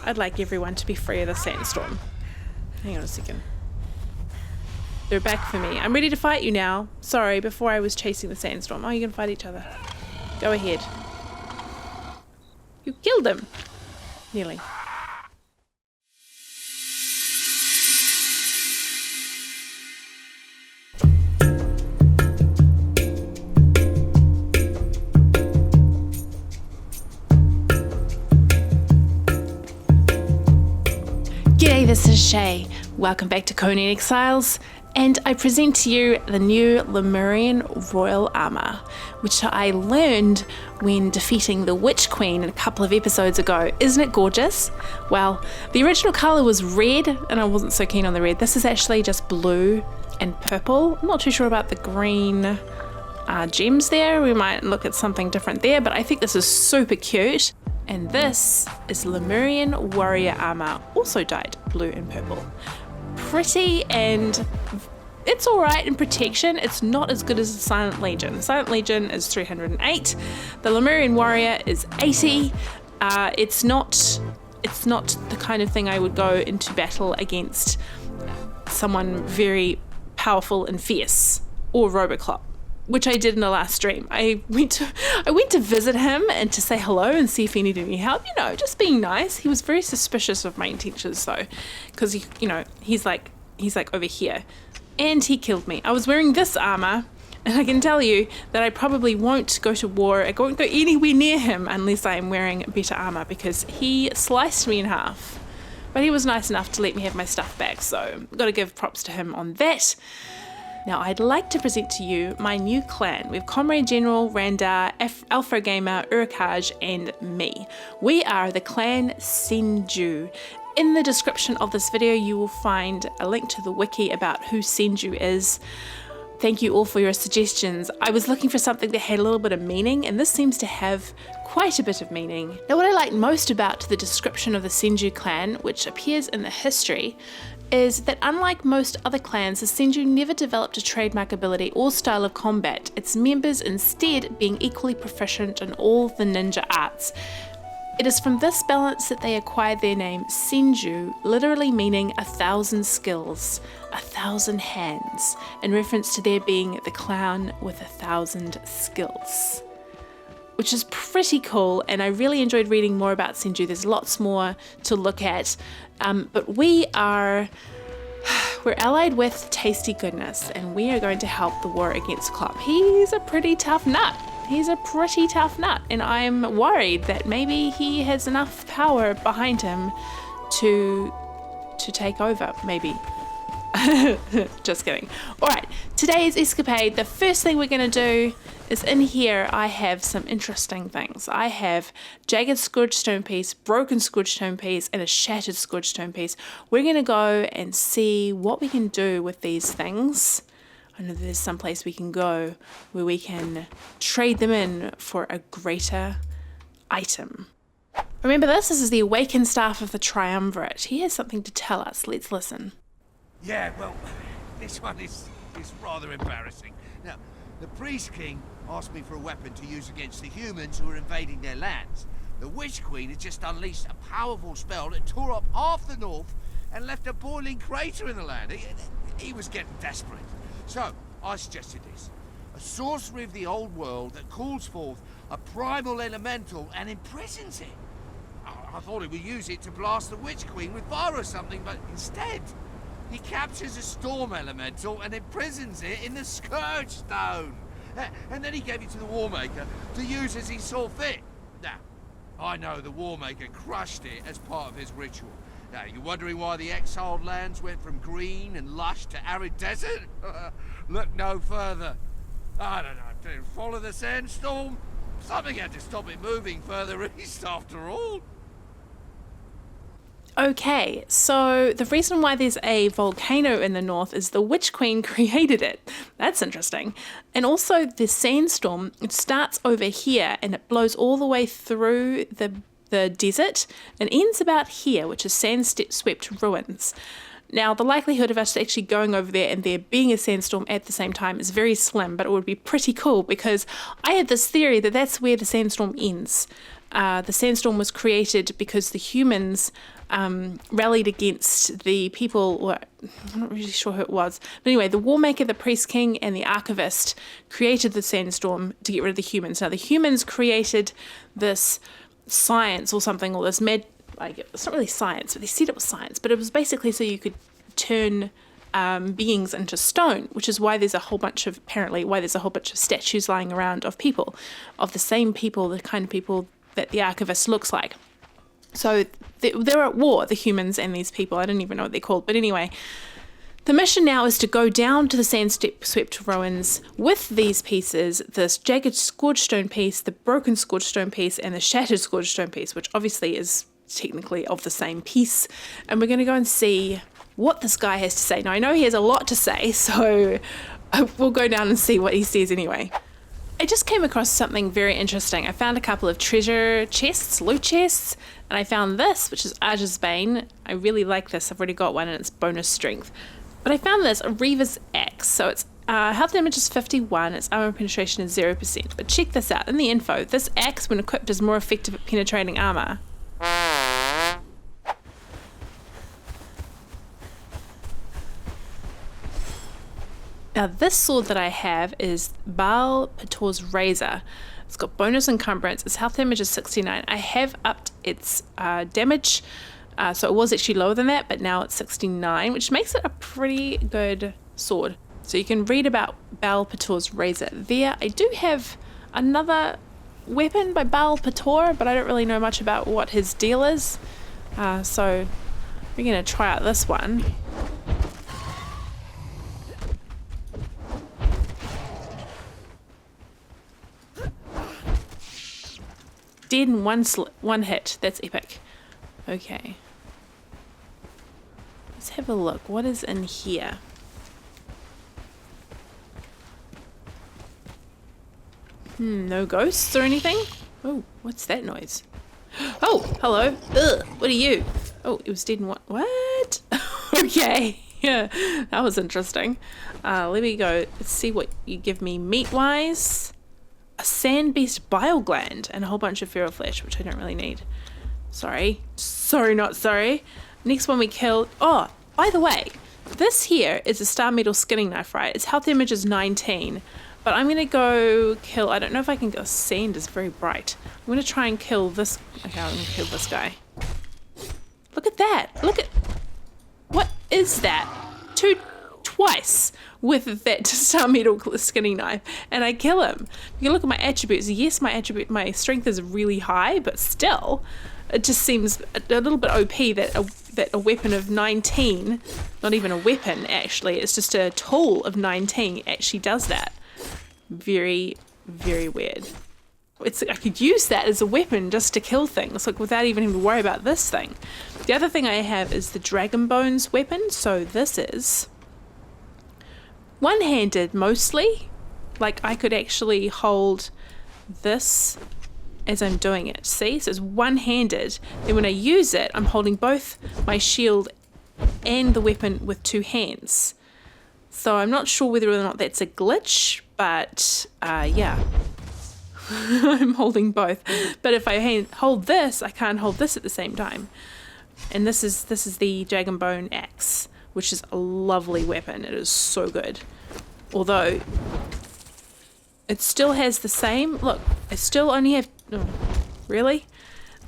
I'd like everyone to be free of the Sandstorm. Hang on a second. They're back for me. I'm ready to fight you now. Sorry, before I was chasing the Sandstorm. Oh, you're gonna fight each other. Go ahead. You killed him. Nearly. G'day, this is Shay. Welcome back to CONAN EXILES, and I present to you the new Lemurian royal armor, which I learned when defeating the Witch Queen a couple of episodes ago. Isn't it gorgeous? Well, the original color was red, and I wasn't so keen on the red. This is actually just blue and purple. I'm not too sure about the green gems there. We might look at something different there, but I think this is super cute. And this is Lemurian warrior armor, also dyed blue and purple. Pretty, and it's alright in protection. It's not as good as the Silent Legion. The Silent Legion is 308. The Lemurian warrior is 80. It's not the kind of thing I would go into battle against someone very powerful and fierce, or Roboclop, which I did in the last stream. I went to visit him and to say hello and see if he needed any help. You know, just being nice. He was very suspicious of my intentions though, because he's like over here, and he killed me. I was wearing this armor, and I can tell you that I probably won't go to war. I won't go anywhere near him unless I am wearing better armor, because he sliced me in half. But he was nice enough to let me have my stuff back, so I've got to give props to him on that. Now, I'd like to present to you my new clan. We have Comrade General, Randar, Alpha Gamer, Urukaj, and me. We are the clan Senju. In the description of this video, you will find a link to the wiki about who Senju is. Thank you all for your suggestions. I was looking for something that had a little bit of meaning, and this seems to have quite a bit of meaning. Now, what I like most about the description of the Senju clan, which appears in the history, is that unlike most other clans, the Senju never developed a trademark ability or style of combat, its members instead being equally proficient in all the ninja arts. It is from this balance that they acquired their name Senju, literally meaning 1,000 skills, 1,000 hands, in reference to their being the clan with 1,000 skills. Which is pretty cool, and I really enjoyed reading more about Senju. There's lots more to look at, but we're allied with Tasty Goodness, and we are going to help the war against Clop. He's a pretty tough nut. And I'm worried that maybe he has enough power behind him to take over, maybe. Just kidding. Alright, today's escapade, the first thing we're going to do is, in here I have some interesting things. I have jagged Scourge Stone piece, broken Scourge Stone piece, and a shattered Scourge Stone piece. We're going to go and see what we can do with these things. I know there's some place we can go where we can trade them in for a greater item. Remember this is the awakened staff of the Triumvirate. He has something to tell us. Let's listen. Yeah, well, this one is rather embarrassing. Now, the Priest King asked me for a weapon to use against the humans who are invading their lands. The Witch Queen had just unleashed a powerful spell that tore up half the north and left a boiling crater in the land. He was getting desperate. So, I suggested this. A sorcery of the old world that calls forth a primal elemental and imprisons it. I thought he would use it to blast the Witch Queen with fire or something, but instead he captures a storm elemental and imprisons it in the Scourge Stone. And then he gave it to the Warmaker to use as he saw fit. Now, I know the Warmaker crushed it as part of his ritual. Now, you're wondering why the exiled lands went from green and lush to arid desert? Look no further. I don't know, follow the Sandstorm? Something had to stop it moving further east after all. Okay, so the reason why there's a volcano in the north is the Witch Queen created it. That's interesting. And also the Sandstorm, it starts over here and it blows all the way through the desert and ends about here, which is sand-swept ruins. Now, the likelihood of us actually going over there and there being a sandstorm at the same time is very slim, but it would be pretty cool because I have this theory that that's where the sandstorm ends. the Sandstorm was created because the humans rallied against the people, or I'm not really sure who it was. But anyway, the Warmaker, the Priest King, and the Archivist created the Sandstorm to get rid of the humans. Now, the humans created this science or something, or this it's not really science, but they said it was science, but it was basically so you could turn beings into stone, which is why there's a whole bunch of statues lying around of people, of the same people, the kind of people that the Archivist looks like. So they're at war, the humans and these people. I don't even know what they're called. But anyway, the mission now is to go down to the sand-swept ruins with these pieces, this jagged Scourge Stone piece, the broken Scourge Stone piece, and the shattered Scourge Stone piece, which obviously is technically of the same piece. And we're going to go and see what this guy has to say. Now, I know he has a lot to say, so we'll go down and see what he says anyway. I just came across something very interesting. I found a couple of treasure chests, loot chests, and I found this, which is Aj's Bane. I really like this. I've already got one and it's bonus strength. But I found this, a Reaver's Axe. So it's health damage is 51, its armor penetration is 0%. But check this out, in the info, this axe when equipped is more effective at penetrating armor. Now this sword that I have is Baal Petor's Razor. It's got bonus encumbrance. Its health damage is 69. I have upped its damage, so it was actually lower than that, but now it's 69, which makes it a pretty good sword. So you can read about Baal Petor's Razor there. I do have another weapon by Baal Petor, but I don't really know much about what his deal is. So we're going to try out this one. Dead in one hit. That's epic. Okay. Let's have a look. What is in here? No ghosts or anything? Oh, what's that noise? Oh, hello. Ugh, what are you? Oh, it was dead in one. What? Okay. Yeah, that was interesting. Let me go. Let's see what you give me meat-wise. A sand beast bile gland and a whole bunch of feral flesh, which I don't really need. Sorry, not sorry. Next one we killed. Oh, by the way, this here is a star metal skinning knife, right? Its health damage is 19, but I'm gonna go kill. I don't know if I can go. Sand is very bright. I'm gonna try and kill this. Okay, I'm gonna kill this guy. Look at that. Look at. What is that? Twice with that star metal skinning knife, and I kill him. You can look at my attributes. Yes, my strength is really high, but still, it just seems a little bit OP that a weapon of 19, not even a weapon actually, it's just a tool of 19 actually does that. Very, very weird. I could use that as a weapon just to kill things, like without even having to worry about this thing. The other thing I have is the Dragon Bones weapon. So this is one-handed mostly. Like I could actually hold this as I'm doing it. See, so it's one-handed. Then when I use it, I'm holding both my shield and the weapon with two hands. So I'm not sure whether or not that's a glitch, but yeah. I'm holding both. But if I hold this, I can't hold this at the same time. And this is the Dragon Bone Axe, which is a lovely weapon. It is so good. Although it still has the same, look, I still only have, oh, really?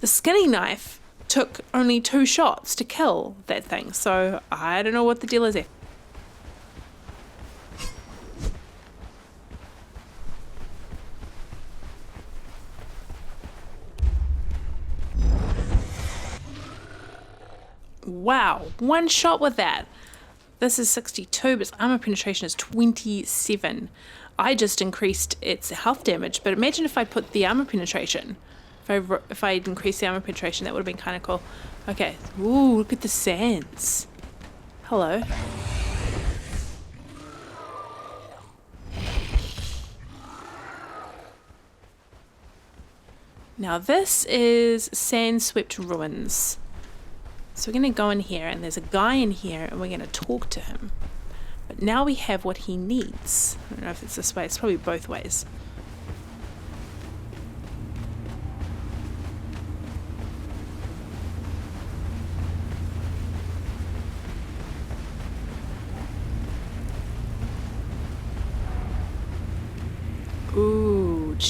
The skinning knife took only 2 shots to kill that thing. So I don't know what the deal is there. Wow, 1 shot with that. This is 62, but its armor penetration is 27. I just increased its health damage, but imagine if I put the armor penetration. If I increased the armor penetration, that would have been kind of cool. Okay, ooh, look at the sands. Hello. Now this is Sand-Swept Ruins. So we're going to go in here, and there's a guy in here, and we're going to talk to him. But now we have what he needs. I don't know if it's this way. It's probably both ways.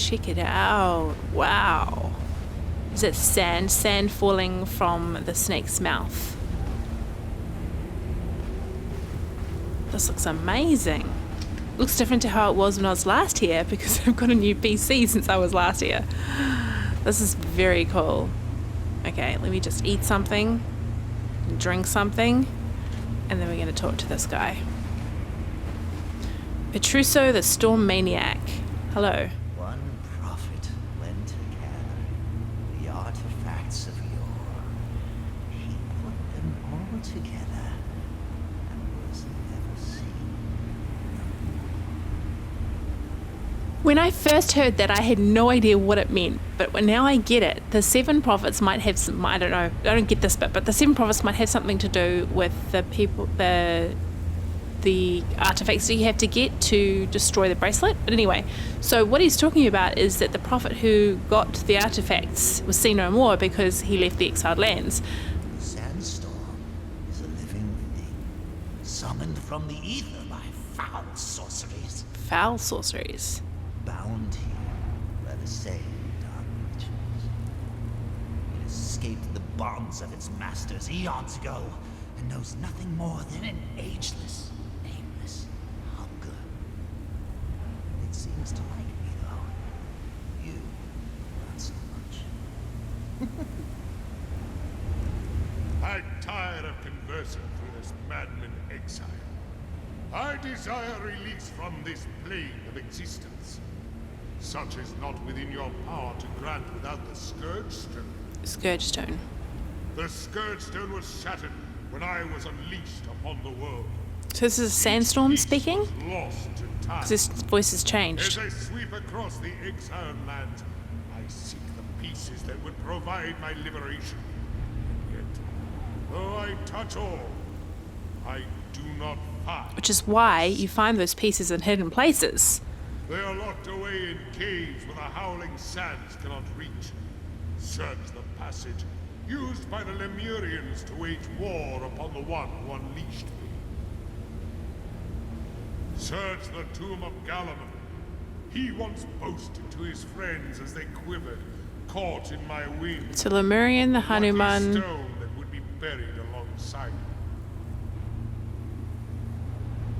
Check it out. Wow. Is it sand? Sand falling from the snake's mouth. This looks amazing. Looks different to how it was when I was last here because I've got a new PC since I was last here. This is very cool. Okay, let me just eat something, drink something, and then we're going to talk to this guy. Petruso the Storm Maniac. Hello. One prophet went to gather the artifacts of yore. He put them all together and was never seen. When I first heard that, I had no idea what it meant, but now I get it. The 7 prophets might have some, I don't know, I don't get this bit, but the 7 prophets might have something to do with the people, the artifacts that you have to get to destroy the bracelet. But anyway, so what he's talking about is that the prophet who got the artifacts was seen no more because he left the exiled lands. The Sandstorm is a living thing, summoned from the ether by foul sorceries. Foul sorceries. Bound here by the same dark riches. It escaped the bonds of its masters eons ago and knows nothing more than an ageless, nameless hunger. It seems to like me, though. You, not so much. I'm tired of conversing through this madman exile. I desire release from this plane of existence. Such is not within your power to grant without the Scourge Stone. Scourge Stone. The Scourge Stone was shattered when I was unleashed upon the world. So this is Sandstorm speaking? Lost to time. Because his voice has changed. As I sweep across the exiled lands, I seek the pieces that would provide my liberation. Yet, though I touch all, I do not find. Which is why you find those pieces in hidden places. They are locked away in caves where the howling sands cannot reach. Search the passage used by the Lemurians to wage war upon the one who unleashed me. Search the tomb of Galamon. He once boasted to his friends as they quivered, caught in my wings. So Lemurian, the Hanuman. Stone that would be buried alongside him.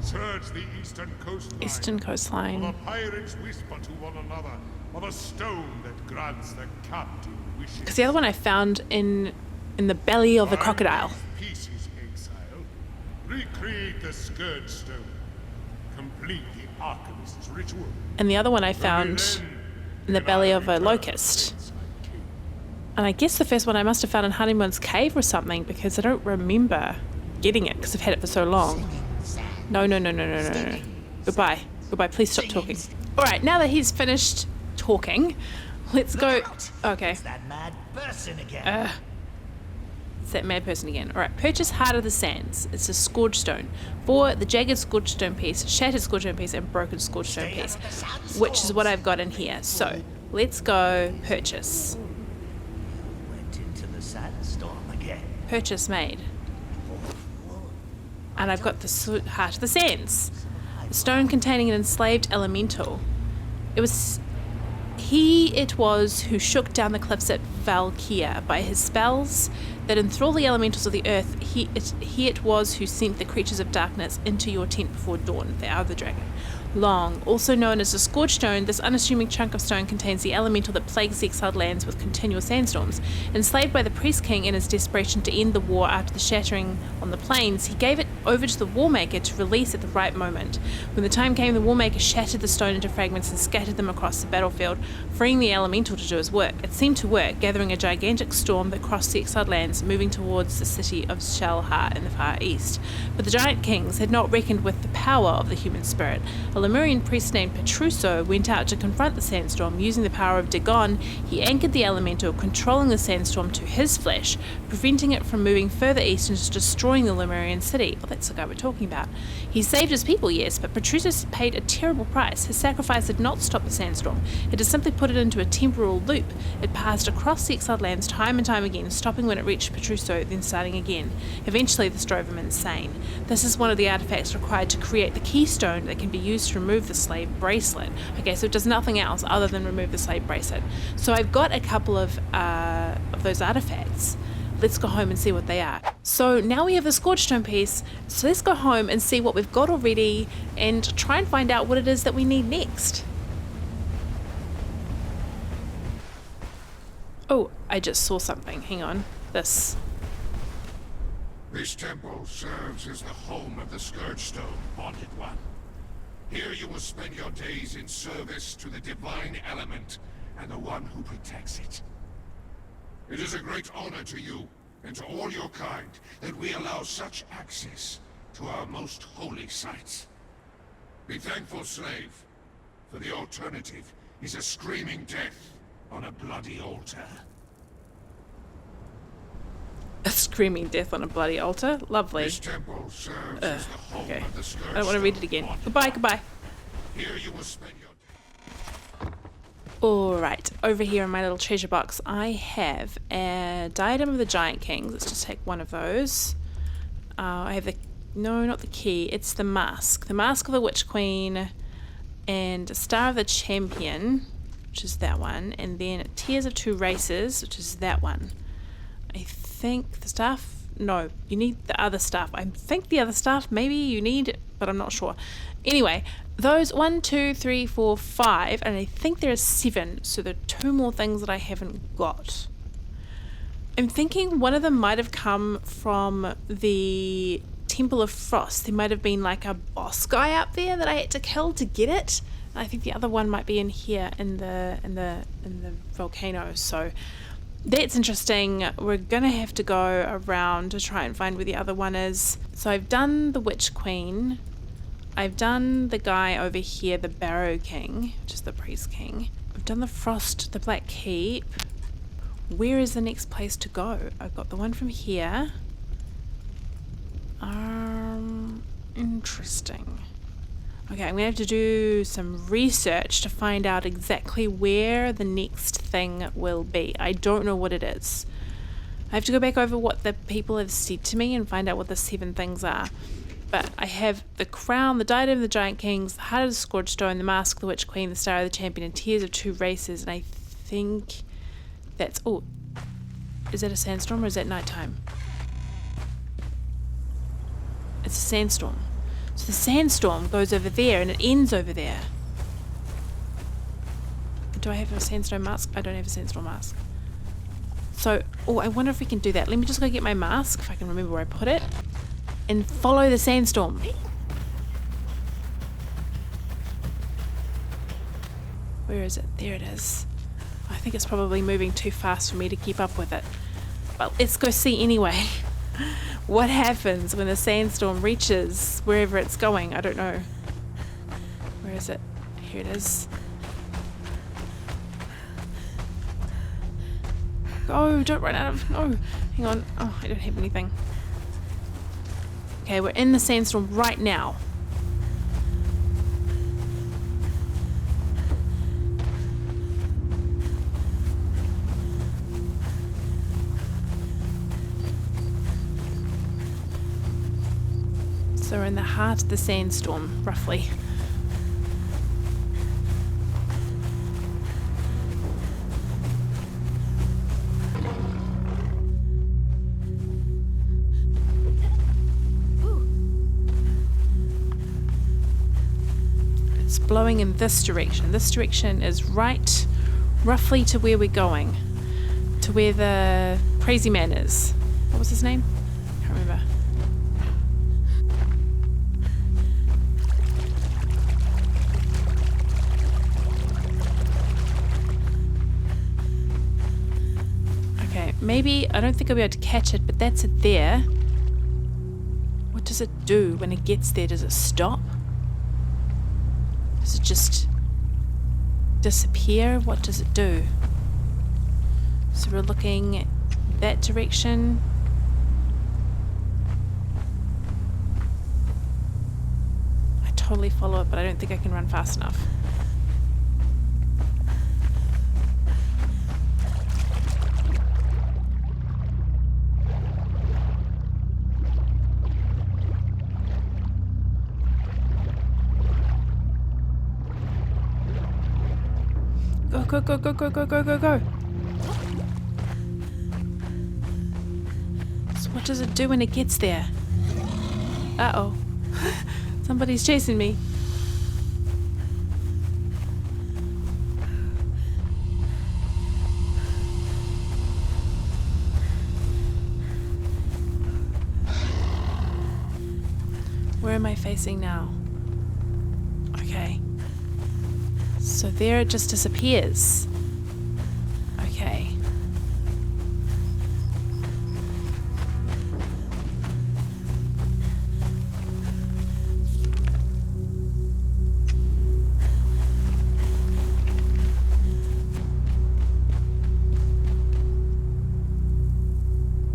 Search the eastern coastline. Eastern coastline. For the pirates whisper to one another of a stone that grants the captive wishes. Because the other one I found in the belly of the crocodile. Pieces, exile. Recreate the Scourge Stone. Complete the alchemist's ritual. And the other one I found in the belly of a locust. And I guess the first one I must have found in Hanuman's cave or something because I don't remember getting it because I've had it for so long. No. Goodbye. Please stop talking. Alright, now that he's finished talking, let's go. Okay. It's that mad person again. It's that mad person again. Alright, purchase Heart of the Sands. It's a Scourge Stone. For the jagged Scourge Stone piece, shattered Scourge Stone piece, and broken Scourge Stone piece. Which is what I've got in here. So, let's go purchase. Went into the Sandstorm again. Purchase made. And I've got the Heart of the Sands. A stone containing an enslaved elemental. It was who shook down the cliffs at Valkyria by his spells that enthrall the elementals of the earth. He it was who sent the creatures of darkness into your tent before dawn, the hour of the dragon. Long, also known as the Scourge Stone, this unassuming chunk of stone contains the elemental that plagues the exiled lands with continual sandstorms. Enslaved by the priest king in his desperation to end the war after the shattering on the plains, he gave it over to the Warmaker to release at the right moment. When the time came, the Warmaker shattered the stone into fragments and scattered them across the battlefield, freeing the elemental to do his work. It seemed to work, gathering a gigantic storm that crossed the exiled lands, moving towards the city of Shalha in the far east. But the giant kings had not reckoned with the power of the human spirit. A Lemurian priest named Petruso went out to confront the sandstorm. Using the power of Dagon, he anchored the elemental, controlling the sandstorm to his flesh, preventing it from moving further east and destroying the Lemurian city. Well, that's the guy we're talking about. He saved his people, yes, but Petruso paid a terrible price. His sacrifice had not stopped the sandstorm. It had simply put it into a temporal loop. It passed across the exiled lands time and time again, stopping when it reached Petruso, then starting again. Eventually, this drove him insane. This is one of the artifacts required to create the keystone that can be used to just remove the slave bracelet. Okay, so it does nothing else other than remove the slave bracelet. So I've got a couple of those artifacts. Let's go home and see what they are. So now we have the Scourge Stone piece, so let's go home and see what we've got already and try and find out what it is that we need next. Oh, I just saw something. Hang on. This temple serves as the home of the Scourge Stone, Haunted One. Here you will spend your days in service to the divine element and the one who protects it. It is a great honor to you and to all your kind that we allow such access to our most holy sites. Be thankful, slave, for the alternative is a screaming death on a bloody altar. a screaming death on a bloody altar. Lovely. This temple serves as the home Okay. of the Scourge I don't want to read it again. Stone. Goodbye, goodbye. Here you will spend your Alright, over here in my little treasure box, I have a Diadem of the Giant Kings. Let's just take one of those. I have the... No, not the key. It's the mask. The Mask of the Witch Queen and a Star of the Champion, which is that one. And then Tears of Two Races, which is that one. I think the staff... No, you need the other staff. I think the other staff maybe you need, but I'm not sure. Anyway, those 1, 2, 3, 4, 5, and I think there are 7, so there are 2 more things that I haven't got. I'm thinking one of them might have come from the Temple of Frost. There might have been like a boss guy up there that I had to kill to get it. I think the other one might be in here in the volcano. So that's interesting. We're gonna have to go around to try and find where the other one is. So I've done the Witch Queen. I've done the guy over here, the Barrow King, which is the Priest King. I've done the Frost, the Black Keep. Where is the next place to go? I've got the one from here. Interesting. Okay, I'm gonna have to do some research to find out exactly where the next thing will be. I don't know what it is. I have to go back over what the people have said to me and find out what the 7 things are. But I have the Crown, the Diadem of the Giant Kings, the Heart of the Scourge Stone, the Mask of the Witch Queen, the Star of the Champion, and Tears of Two Races, and I think that's... Oh, is that a sandstorm or is that nighttime? It's a sandstorm. So the sandstorm goes over there and it ends over there. Do I have a sandstorm mask? I don't have a sandstorm mask. So, oh, I wonder if we can do that. Let me just go get my mask, if I can remember where I put it. And follow the sandstorm. Where is it? There it is. I think it's probably moving too fast for me to keep up with it. But let's go see anyway. What happens when the sandstorm reaches wherever it's going? I don't know. Where is it? Here it is. Oh, don't run out of... No. Hang on. Oh, I don't have anything. Okay, we're in the sandstorm right now. So we're in the heart of the sandstorm, roughly. It's blowing in this direction. This direction is right, roughly to where we're going. To where the crazy man is. What was his name? Can't remember. Maybe, I don't think I'll be able to catch it, but that's it there. What does it do when it gets there? Does it stop? Does it just disappear? What does it do? So we're looking that direction. I totally follow it, but I don't think I can run fast enough. go, go, go, go, go, go, go, go. So what does it do when it gets there? Uh-oh. Somebody's chasing me. Where am I facing now? Okay. So there it just disappears. Okay.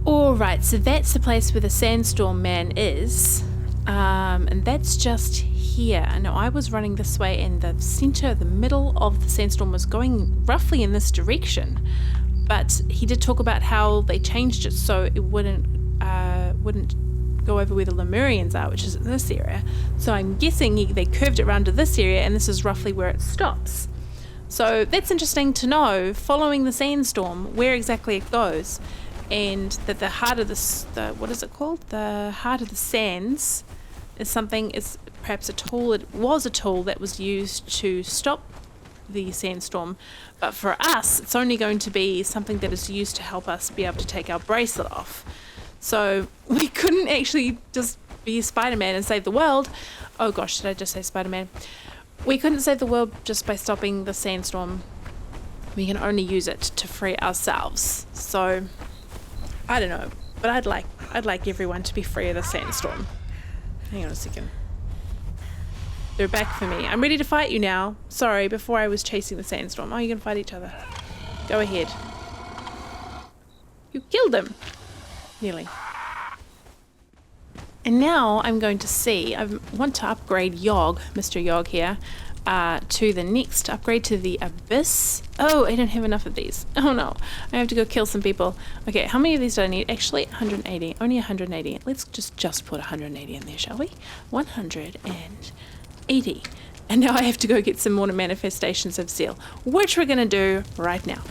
Alright, so that's the place where the Sandstorm man is. And that's just here. Now I was running this way and the center, the middle of the Sandstorm was going roughly in this direction. But he did talk about how they changed it so it wouldn't go over where the Lemurians are, which is in this area. So I'm guessing they curved it around to this area and this is roughly where it stops. So that's interesting to know, following the Sandstorm, where exactly it goes. And that the heart of what is it called? The heart of the sands is perhaps a tool. It was a tool that was used to stop the Sandstorm, but for us, it's only going to be something that is used to help us be able to take our bracelet off. So we couldn't actually just be Spider-Man and save the world. Oh gosh, did I just say Spider-Man? We couldn't save the world just by stopping the Sandstorm. We can only use it to free ourselves. So I don't know, but I'd like everyone to be free of the Sandstorm. Hang on a second. They're back for me. I'm ready to fight you now. Sorry, before I was chasing the Sandstorm. Oh, you can fight each other. Go ahead. You killed him. Nearly. And now I'm going to see, I want to upgrade Yogg, Mr. Yogg here, to the next upgrade, to the Abyss. Oh, I don't have enough of these. Oh no, I have to go kill some people. Okay, how many of these do I need? Actually, 180. Only 180. Let's just put 180 in there, shall we? 180. And now I have to go get some more manifestations of zeal, which we're going to do right now.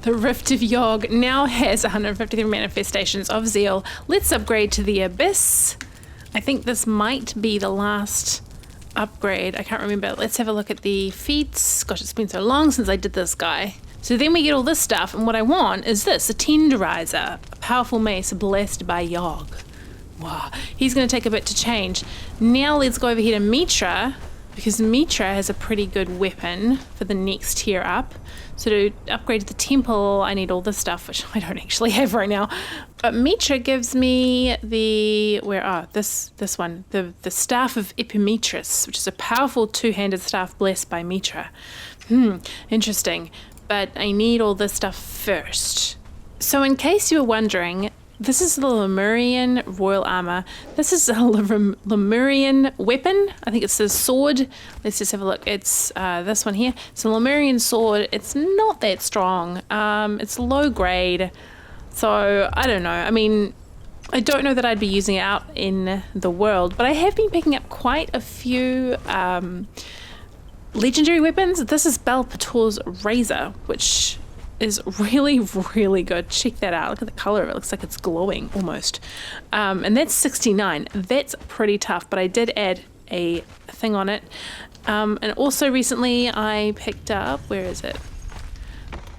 The Rift of Yogg now has 153 manifestations of zeal. Let's upgrade to the Abyss. I think this might be the last upgrade. I can't remember. Let's have a look at the feats. Gosh, it's been so long since I did this guy. So then we get all this stuff, and what I want is this, a Tenderizer, a powerful mace blessed by Yogg. Wow, he's going to take a bit to change. Now let's go over here to Mitra, because Mitra has a pretty good weapon for the next tier up. So to upgrade the temple, I need all this stuff, which I don't actually have right now. But Mitra gives me the, this one, the Staff of Epimetheus, which is a powerful two-handed staff blessed by Mitra. Interesting. But I need all this stuff first. So in case you were wondering, this is the Lemurian royal armor. This is a Lemurian weapon. I think it's the sword. Let's just have a look. It's this one here. It's a Lemurian sword. It's not that strong. It's low grade. So I don't know. I mean, I don't know that I'd be using it out in the world, but I have been picking up quite a few legendary weapons. This is Balpator's razor, which is really, really good. Check that out. Look at the color of it. It looks like it's glowing almost. And that's 69. That's pretty tough, but I did add a thing on it. And also recently I picked up, where is it?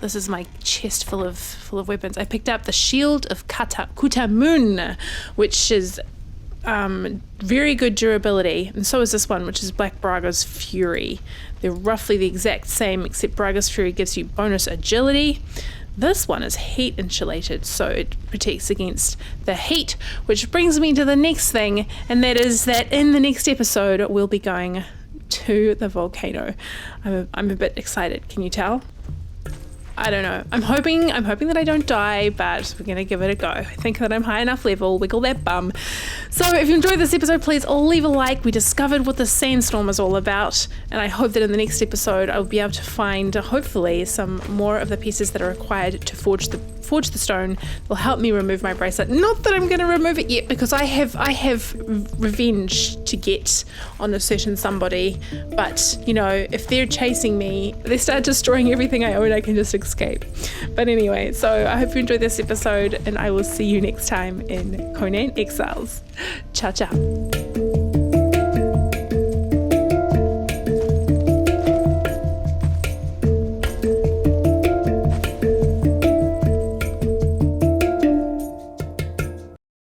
This is my chest full of weapons. I picked up the Shield of Kutamun, which is very good durability, and so is this one, which is Black Braga's Fury. They're roughly the exact same, except Braga's Fury gives you bonus agility. This one is heat insulated, so it protects against the heat, which brings me to the next thing, and that is that in the next episode we'll be going to the volcano. I'm a bit excited, can you tell? I don't know. I'm hoping that I don't die, but we're going to give it a go. I think that I'm high enough level. Wiggle that bum. So if you enjoyed this episode, please leave a like. We discovered what the Sandstorm is all about, and I hope that in the next episode I'll be able to find, hopefully, some more of the pieces that are required to forge the stone. They'll help me remove my bracelet. Not that I'm going to remove it yet, because I have revenge to get on a certain somebody, but, you know, if they're chasing me, they start destroying everything I own, I can just escape. But anyway, so I hope you enjoyed this episode, and I will see you next time in Conan Exiles. Ciao, ciao.